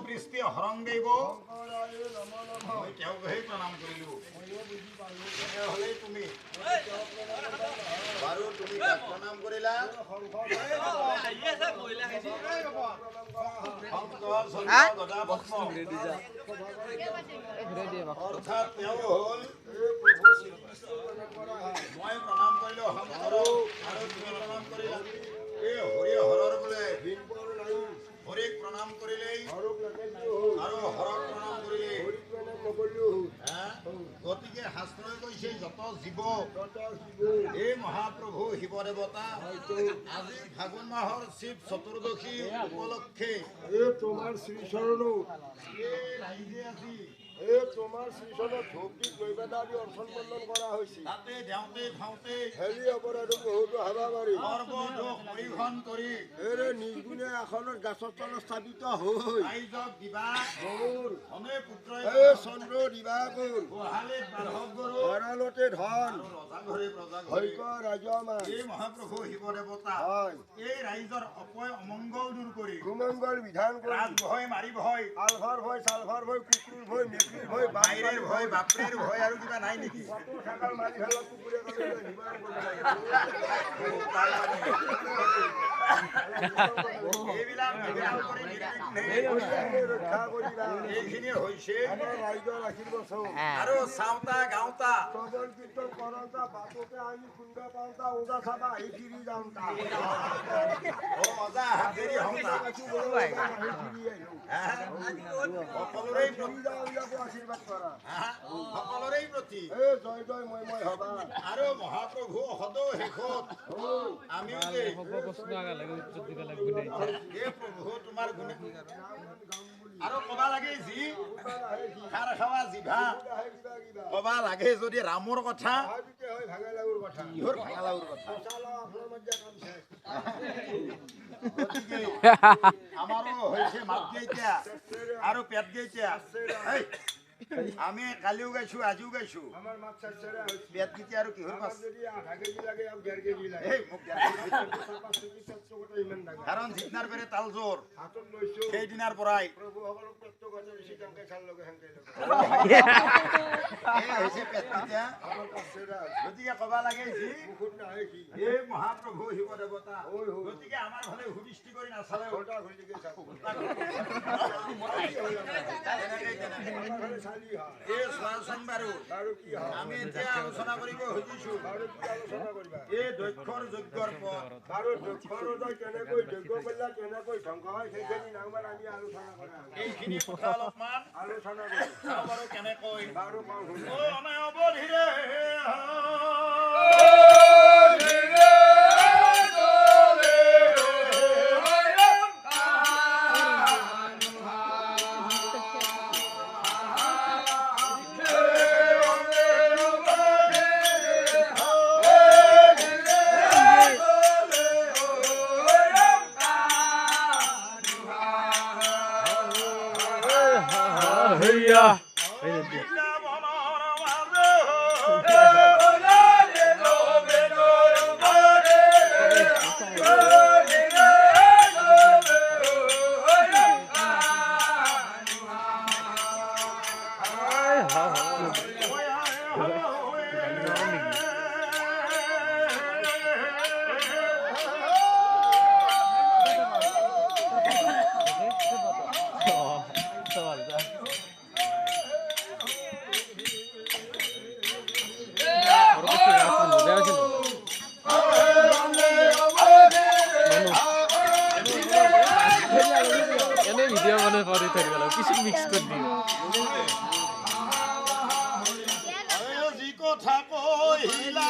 পৃষ্টি হৰং দেব মই তেওঁকহে প্ৰণাম কৰিলোঁ তেনেহ'লে তুমি বাৰু তুমি কাক প্ৰণাম কৰিলা অৰ্থাৎ তেওঁ হ'ল মই প্ৰণাম কৰিলোঁ শংকৰক আৰু তুমি প্ৰণাম কৰিলা এই হৰি হৰৰ বোলে হৰিক প্ৰণাম কৰিলেই আৰু হৰক প্ৰণাম কৰিলেই গতিকে শাস্ত্ৰই কৈছে যত জীৱ এই মহাপ্ৰভু শিৱ দেৱতা আজি ফাগুন মাহৰ শিৱ চতুৰ্দশী উপলক্ষে তোমাৰ শ্ৰীচৰণ ৰাইজে আজি তোমাৰ শ্ৰীচৰণ ধূপদীপ নৈবেদ্য অৰ্পণ বন্ধন কৰা হয়েছে তাতে দেওঁতে খাওঁতে হেলি অপৰাধ বহুতো হাবা মাৰি সৰ্বদোষ পৰিহৰণ কৰি এৰে নিগুণে আসনত গাছৰ তলত স্থাপিত হৈ ৰাইজক দিবা গৰুৰ ধনে পুত্ৰই চন্দ্ৰ দিবাকৰ গোহালিত বান্ধৱ গৰু ভঁৰালতে ধন ৰজা ঘৰে প্ৰজা ঘৰে হৈক ৰাজমা এই মহাপ্ৰভু শিৱ দেৱতা হয় এই ৰাইজৰ অপয় অমংগল দূৰ কৰি কুমঙ্গল বিধান কৰি ৰাজ ভয় মাৰি ভয় আলভাৰ ভয় চালভাৰ ভয় কুকুৰ ভয় মেকুৰীৰ ভয় বাইৰেৰ ভয় বাপৰেৰ ভয় আৰু কিবা নাই নেকি ছাগল মাৰি ফেলা কুকুৰে কামুৰিলে নিবাৰণ কৰিব এইবিলাক নিবাৰণ কৰি নিৰ্বিঘ্নে ৰক্ষা কৰিবা এইখিনি হৈছে আমাৰ ৰাইজৰ আশীৰ্বাদ আৰু চাওঁতা গাওঁতা শ্ৰৱণ কীৰ্তন কৰোঁতা বাটতে আমি খুন্দ পাওঁতা ওজা চাবা আহি ফিৰি যাওঁতা অজা হাতেৰি হওঁতা সকলোৰে আশীৰ্বাদ কৰা সকলোৰে প্ৰতি জয় জয় মই হবা আৰু মহাপ্ৰভু সদৌ শেষত আমিও যে এই প্ৰভু তোমাৰ গুণ আৰু কবা লাগে যি খাৰ খাৱা জিভা কবা লাগে যদি ৰামৰ কথা কিহৰ ভাঙালাউৰ কথা গতিকে আমাৰো হৈছে মাত কেইটা আৰু পেট কেইটা আমি কালিও গাইছো আজিও গাইছো পেট কেইটা আৰু কিহৰ মাছ কাৰণ যিদিনাৰ পেৰে তাল জোৰ সেইদিনাৰ পৰাই গতিকে কবা লাগে যি এই মহাপ্ৰভু শিৱ দেৱতা গতিকে আমাৰ ফালে সুদৃষ্টি কৰি নাচালে এই চোৱাচোন বাৰু আমি এতিয়া আলোচনা কৰিব খুজিছো এই দক্ষৰ যজ্ঞৰ পথ বাৰু দক্ষৰ কেনেকৈ যজ্ঞ কৰিলা কেনেকৈ ধ্বংস হয় সেইখিনি নামত আমি আলোচনা কৰা এইখিনি কথা অলপমান আলোচনা কৰিম বাৰু কেনেকৈ বাৰু অৱধিৰে কথা কহিলা